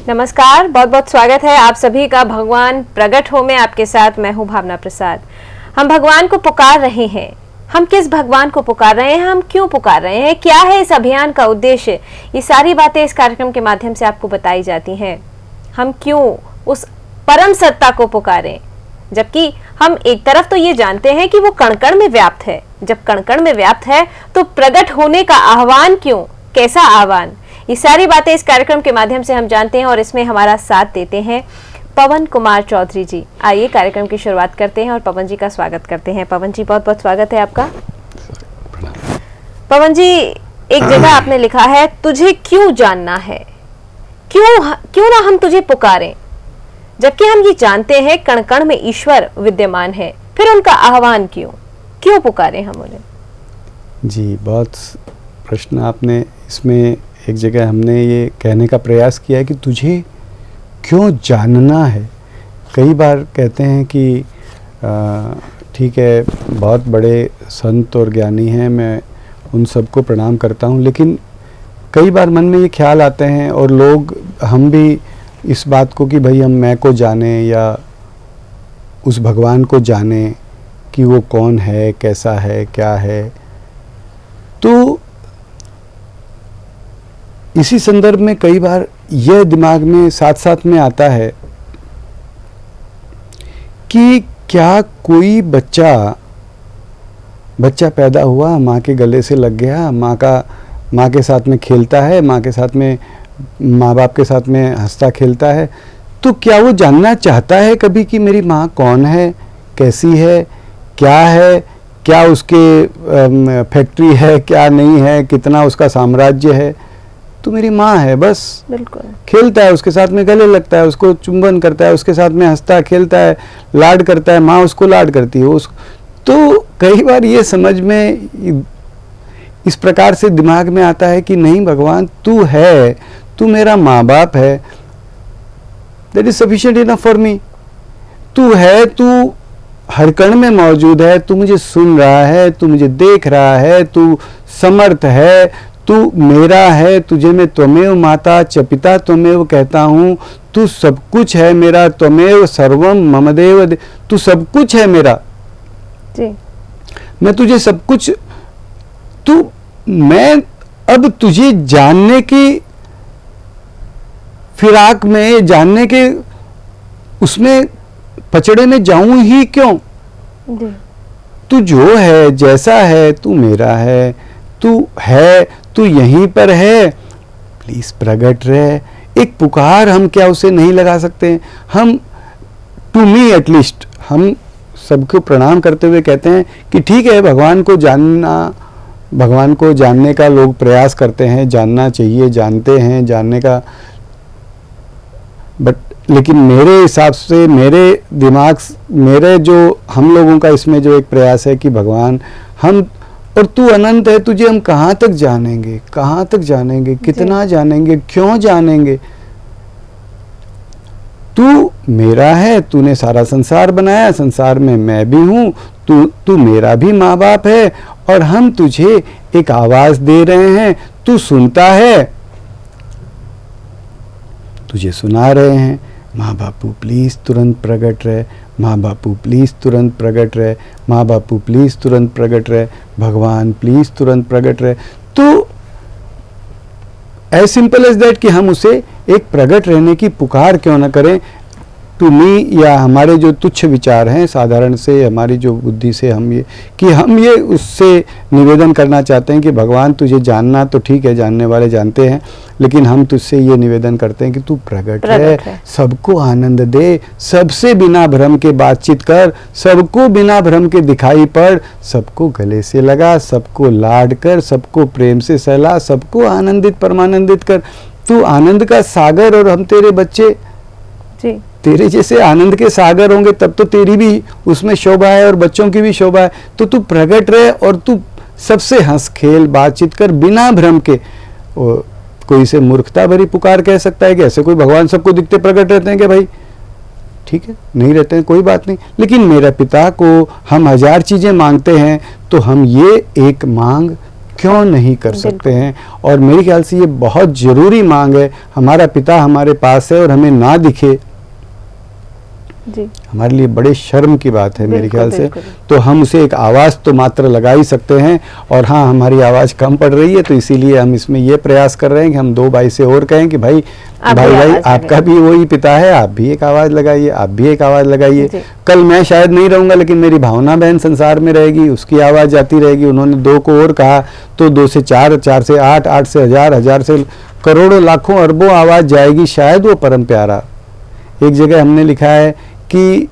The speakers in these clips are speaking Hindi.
नमस्कार, बहुत बहुत स्वागत है आप सभी का भगवान प्रकट हो में। आपके साथ मैं हूं भावना प्रसाद। हम भगवान को पुकार रहे हैं। हम किस भगवान को पुकार रहे हैं, हम क्यों पुकार रहे हैं, क्या है इस अभियान का उद्देश्य, ये सारी बातें इस कार्यक्रम के माध्यम से आपको बताई जाती हैं। हम क्यों उस परम सत्ता को पुकारें, जबकि हम एक तरफ तो ये जानते हैं कि वो कण कण में व्याप्त है। जब कण कण में व्याप्त है तो प्रकट होने का आह्वान क्यों, कैसा आह्वान, ये सारी बातें इस कार्यक्रम के माध्यम से हम जानते हैं। और इसमें हमारा साथ देते हैं पवन कुमार चौधरी जी। आइए कार्यक्रम की शुरुआत करते हैं और पवन जी का स्वागत करते हैं। पवन जी, बहुत बहुत स्वागत है आपका। पवन जी, एक जगह आपने लिखा है, तुझे क्यों जानना है, क्यों ना हम तुझे पुकारें, जबकि हम ये जानते हैं कण कण में ईश्वर विद्यमान है, फिर उनका आह्वान क्यों पुकारें हम उन्हें। जी, बहुत प्रश्न आपने इसमें एक जगह हमने ये कहने का प्रयास किया है कि तुझे क्यों जानना है। कई बार कहते हैं कि ठीक है, बहुत बड़े संत और ज्ञानी हैं, मैं उन सबको प्रणाम करता हूँ, लेकिन कई बार मन में ये ख्याल आते हैं और लोग, हम भी इस बात को कि भाई हम मैं को जाने या उस भगवान को जाने कि वो कौन है, कैसा है, क्या है। तो इसी संदर्भ में कई बार यह दिमाग में साथ साथ में आता है कि क्या कोई बच्चा पैदा हुआ, माँ के गले से लग गया, माँ के साथ में खेलता है, माँ के साथ में, माँ बाप के साथ में हंसता खेलता है, तो क्या वो जानना चाहता है कभी कि मेरी माँ कौन है, कैसी है, क्या उसके फैक्ट्री है, क्या नहीं है, कितना उसका साम्राज्य है। तो मेरी माँ है, बस। बिल्कुल। खेलता है, उसके साथ में गले लगता है, उसको चुंबन करता है, उसके साथ में हंसता खेलता है, लाड करता है, माँ उसको लाड करती है। तो कई बार ये समझ में इस प्रकार से दिमाग में आता है कि नहीं भगवान, तू है, तू मेरा माँ बाप है, that is sufficient enough for me. तू है, तू हर कण में मौजूद है, तू मुझे सुन रहा है, तू मुझे देख रहा है, तू समर्थ है, तू मेरा है, तुझे मैं त्वमेव माता च पिता त्वमेव कहता हूँ, तू सब कुछ है मेरा, त्वमेव सर्वम मम देव, तू सब कुछ है मेरा जी। मैं तुझे सब कुछ, मैं अब तुझे जानने की फिराक में, जानने के उसमें पचड़े में जाऊं ही क्यों। तू जो है, जैसा है, तू मेरा है, तू यहीं पर है, प्लीज प्रकट रहे। एक पुकार हम क्या उसे नहीं लगा सकते। हम, टू मी एटलीस्ट, हम सबको प्रणाम करते हुए कहते हैं कि ठीक है, भगवान को जानने का लोग प्रयास करते हैं, जानना चाहिए, जानते हैं, जानने का, लेकिन मेरे हिसाब से, मेरे दिमाग, मेरे जो हम लोगों का इसमें जो एक प्रयास है कि भगवान, हम और तू अनंत है, तुझे हम कहाँ तक जानेंगे, कितना जानेंगे, क्यों जानेंगे। तू मेरा है, तूने सारा संसार बनाया, संसार में मैं भी हूँ, तू मेरा भी माँ बाप है, और हम तुझे एक आवाज दे रहे हैं, तू सुनता है, तुझे सुना रहे हैं। माँ बापू प्लीज तुरंत प्रकट रहे, माँ बापू प्लीज तुरंत प्रकट रहे, माँ बापू प्लीज तुरंत प्रकट रहे, भगवान प्लीज तुरंत प्रकट रहे। तो एज सिंपल एज दैट कि हम उसे एक प्रकट रहने की पुकार क्यों ना करें। टू मी, या हमारे जो तुच्छ विचार हैं, साधारण से हमारी जो बुद्धि से हम ये उससे निवेदन करना चाहते हैं कि भगवान तुझे जानना तो ठीक है, जानने वाले जानते हैं, लेकिन हम तुझसे ये निवेदन करते हैं कि तू प्रकट है, सबको आनंद दे, सबसे बिना भ्रम के बातचीत कर, सबको बिना भ्रम के दिखाई पड़, सबको गले से लगा, सबको लाड कर, सबको प्रेम से सहला, सबको आनंदित परमानंदित कर। तू आनंद का सागर, और हम तेरे बच्चे जी, तेरे जैसे आनंद के सागर होंगे तब तो तेरी भी उसमें शोभा है और बच्चों की भी शोभा है। तो तू प्रकट रहे और तू सबसे हंस खेल बातचीत कर बिना भ्रम के। कोई इसे मूर्खता भरी पुकार कह सकता है कि ऐसे कोई भगवान सबको दिखते प्रकट रहते हैं कि भाई ठीक है, नहीं रहते हैं, कोई बात नहीं, लेकिन मेरे पिता को हम 1000 चीजें मांगते हैं, तो हम ये एक मांग क्यों नहीं कर सकते हैं? और मेरे ख्याल से ये बहुत ज़रूरी मांग है। हमारा पिता हमारे पास है और हमें ना दिखे, जी, हमारे लिए बड़े शर्म की बात है मेरे ख्याल से। बिल्कुल। तो हम उसे एक आवाज़ तो मात्र लगा ही सकते हैं। और हाँ, हमारी आवाज़ कम पड़ रही है, तो इसीलिए हम इसमें ये प्रयास कर रहे हैं कि हम 2 भाई से और कहें कि भाई आपका भी वही पिता है, आप भी एक आवाज़ लगाइए, आप भी एक आवाज़ लगाइए। कल मैं शायद नहीं रहूँगा, लेकिन मेरी भावना बहन संसार में रहेगी, उसकी आवाज़ जाती रहेगी। उन्होंने 2 को और कहा तो 2 से 4, 4 से 8, 8 से 1000, 1000 से करोड़ों, लाखों, अरबों आवाज़ जाएगी। शायद वो परम प्यारा। एक जगह हमने लिखा है कि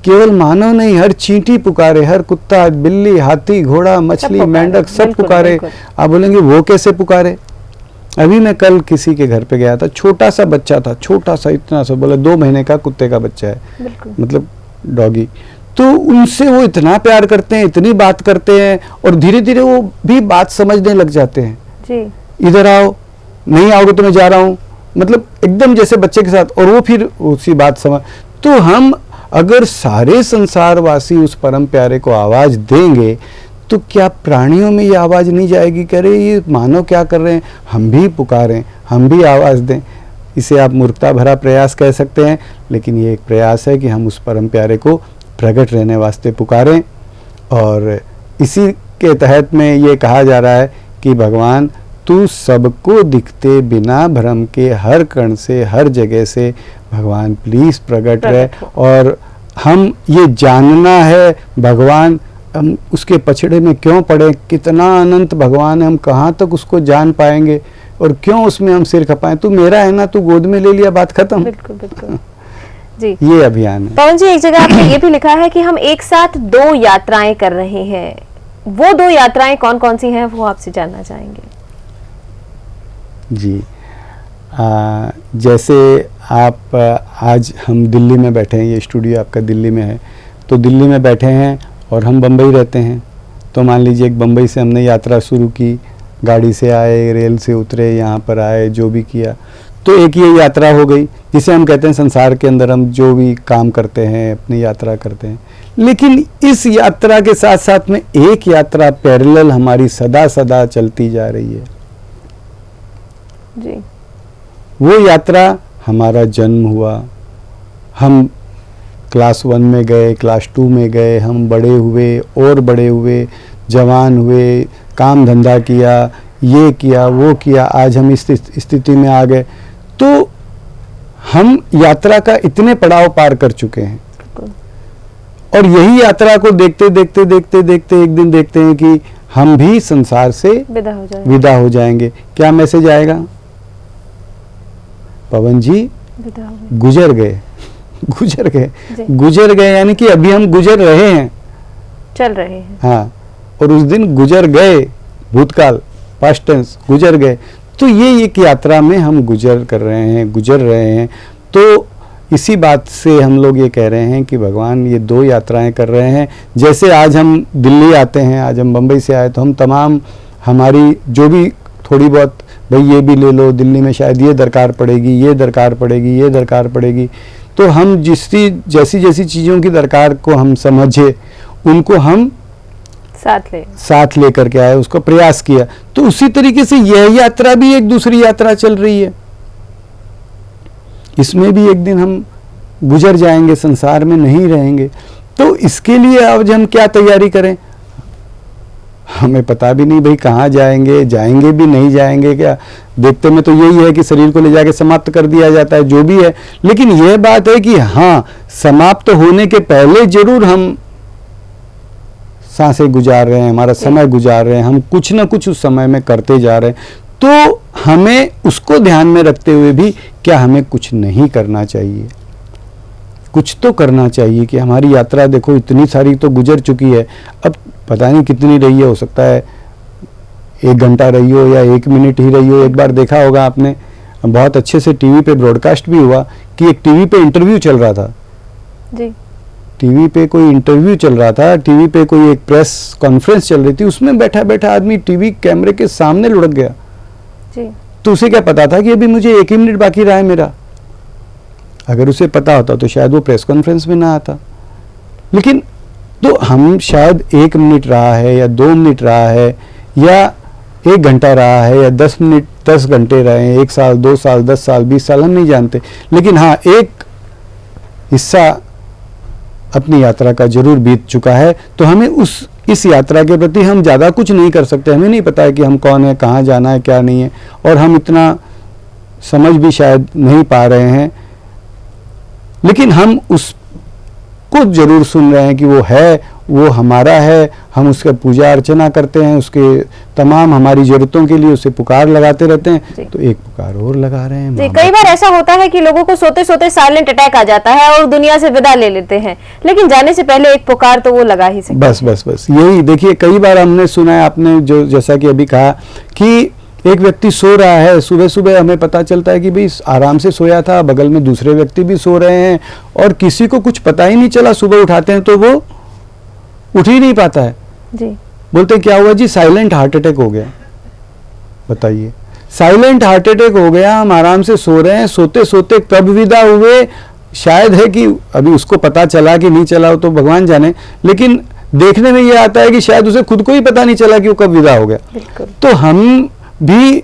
केवल मानव नहीं, हर चींटी पुकारे, हर कुत्ता, बिल्ली, हाथी, घोड़ा, मछली, मेंढक सब पुकारे। आप बोलेंगे वो कैसे पुकारे? अभी मैं कल किसी के घर पे गया था, छोटा सा बच्चा था, छोटा सा, इतना सा, बोला 2 महीने का कुत्ते का बच्चा है, मतलब डॉगी। तो उनसे वो इतना प्यार करते हैं, इतनी बात करते हैं, और धीरे धीरे वो भी बात समझने लग जाते हैं जी। इधर आओ, नहीं आओगे तो मैं जा रहा हूँ, मतलब एकदम जैसे बच्चे के साथ। और वो फिर उसी बात समझ। तो हम अगर सारे संसारवासी उस परम प्यारे को आवाज़ देंगे, तो क्या प्राणियों में ये आवाज़ नहीं जाएगी? कह रहे ये मानव क्या कर रहे हैं, हम भी पुकारें, हम भी आवाज़ दें। इसे आप मूर्खता भरा प्रयास कह सकते हैं, लेकिन ये एक प्रयास है कि हम उस परम प्यारे को प्रकट रहने वास्ते पुकारें। और इसी के तहत में ये कहा जा रहा है कि भगवान तू सबको दिखते बिना भ्रम के, हर कण से, हर जगह से भगवान प्लीज़ प्रकट रहे। और हम ये जानना है भगवान, हम उसके पछड़े में क्यों पड़े, कितना अनंत भगवान है, हम कहाँ तक उसको जान पाएंगे और क्यों उसमें हम सिर खपाएं? तू मेरा है ना, तू गोद में ले लिया, बात खत्म। बिल्कुल बिल्कुल जी, ये अभियान है। पवन जी, एक जगह आपने ये भी लिखा है कि हम एक साथ 2 यात्राएं कर रहे हैं। वो 2 यात्राएं कौन कौन सी हैं, वो आपसे जानना चाहेंगे। जी, जैसे आप आज हम दिल्ली में बैठे हैं, ये स्टूडियो आपका दिल्ली में है, तो दिल्ली में बैठे हैं और हम बम्बई रहते हैं। तो मान लीजिए एक बम्बई से हमने यात्रा शुरू की, गाड़ी से आए, रेल से उतरे, यहाँ पर आए, जो भी किया, तो एक ये यात्रा हो गई, जिसे हम कहते हैं संसार के अंदर हम जो भी काम करते हैं, अपनी यात्रा करते हैं। लेकिन इस यात्रा के साथ साथ में एक यात्रा पैरेलल हमारी सदा सदा चलती जा रही है जी। वो यात्रा हमारा जन्म हुआ, हम क्लास 1 में गए, क्लास 2 में गए, हम बड़े हुए और बड़े हुए, जवान हुए, काम धंधा किया, ये किया, वो किया, आज हम इस स्थिति में आ गए। तो हम यात्रा का इतने पड़ाव पार कर चुके हैं, और यही यात्रा को देखते देखते देखते देखते एक दिन देखते हैं कि हम भी संसार से विदा हो जाएंगे। क्या मैसेज आएगा? पवन जी गुजर गए, गुजर गए, गुजर गए, यानी कि अभी हम गुजर रहे हैं, चल रहे हैं। हाँ, और उस दिन गुजर गए, भूतकाल, पास्ट टेंस, गुजर गए। तो ये एक यात्रा में हम गुजर कर रहे हैं, गुजर रहे हैं। तो इसी बात से हम लोग ये कह रहे हैं कि भगवान ये 2 यात्राएं कर रहे हैं। जैसे आज हम दिल्ली आते हैं, आज हम बम्बई से आए, तो हम तमाम हमारी जो भी थोड़ी बहुत, भाई ये भी ले लो, दिल्ली में शायद ये दरकार पड़ेगी, ये दरकार पड़ेगी, ये दरकार पड़ेगी। तो हम जैसी जैसी चीज़ों की दरकार को हम समझे, उनको हम साथ ले करके आए, उसको प्रयास किया। तो उसी तरीके से यह यात्रा भी एक दूसरी यात्रा चल रही है। इसमें भी एक दिन हम गुजर जाएंगे, संसार में नहीं रहेंगे। तो इसके लिए आज हम क्या तैयारी करें? हमें पता भी नहीं भाई कहाँ जाएंगे, जाएंगे भी नहीं जाएंगे क्या। देखते में तो यही है कि शरीर को ले जाके समाप्त कर दिया जाता है, जो भी है। लेकिन यह बात है कि हाँ, समाप्त होने के पहले जरूर हम सांसें गुजार रहे हैं, हमारा समय गुजार रहे हैं, हम कुछ ना कुछ उस समय में करते जा रहे हैं। तो हमें उसको ध्यान में रखते हुए भी क्या हमें कुछ नहीं करना चाहिए? कुछ तो करना चाहिए कि हमारी यात्रा देखो इतनी सारी तो गुजर चुकी है, अब पता नहीं कितनी रही है, हो सकता है 1 घंटा रही हो या 1 मिनट ही रही हो। एक बार देखा होगा आपने, बहुत अच्छे से टीवी पे ब्रॉडकास्ट भी हुआ कि एक टीवी पे इंटरव्यू चल रहा था जी। टीवी पे कोई इंटरव्यू चल रहा था, टीवी पे कोई एक प्रेस कॉन्फ्रेंस चल रही थी, उसमें बैठा बैठा आदमी टीवी कैमरे के सामने लुढ़क गया जी। तो उसे क्या पता था कि अभी मुझे 1 ही मिनट बाकी रहा है मेरा? अगर उसे पता होता तो शायद वो प्रेस कॉन्फ्रेंस में ना आता। लेकिन तो हम शायद 1 मिनट रहा है या 2 मिनट रहा है या 1 घंटा रहा है या 10 मिनट 10 घंटे रहे हैं, 1 साल 2 साल 10 साल 20 साल, हम नहीं जानते, लेकिन हाँ एक हिस्सा अपनी यात्रा का जरूर बीत चुका है। तो हमें इस यात्रा के प्रति हम ज़्यादा कुछ नहीं कर सकते, हमें नहीं पता है कि हम कौन है, कहाँ जाना है, क्या नहीं है, और हम इतना समझ भी शायद नहीं पा रहे हैं, लेकिन हम उसको जरूर सुन रहे हैं कि वो है, वो हमारा है, हम उसका पूजा अर्चना करते हैं, उसके तमाम हमारी जरूरतों के लिए उसे पुकार लगाते रहते हैं। तो एक पुकार और लगा रहे हैं। कई बार ऐसा होता है कि लोगों को सोते सोते साइलेंट अटैक आ जाता है और दुनिया से विदा ले लेते हैं, लेकिन जाने से पहले एक पुकार तो वो लगा ही सकते हैं। बस यही देखिए, कई बार हमने सुना है, आपने जो जैसा कि अभी कहा कि एक व्यक्ति सो रहा है, सुबह सुबह हमें पता चलता है कि भाई आराम से सोया था, बगल में दूसरे व्यक्ति भी सो रहे हैं और किसी को कुछ पता ही नहीं चला, सुबह उठाते हैं तो वो उठ ही नहीं पाता है जी। बोलते क्या हुआ जी? साइलेंट हार्ट अटैक हो गया। बताइए, साइलेंट हार्ट अटैक हो गया, हम आराम से सो रहे हैं, सोते सोते कब विदा हुए, शायद है कि अभी उसको पता चला कि नहीं चला हो तो भगवान जाने, लेकिन देखने में ये आता है कि शायद उसे खुद को ही पता नहीं चला कि वो कब विदा हो गया। तो हम भी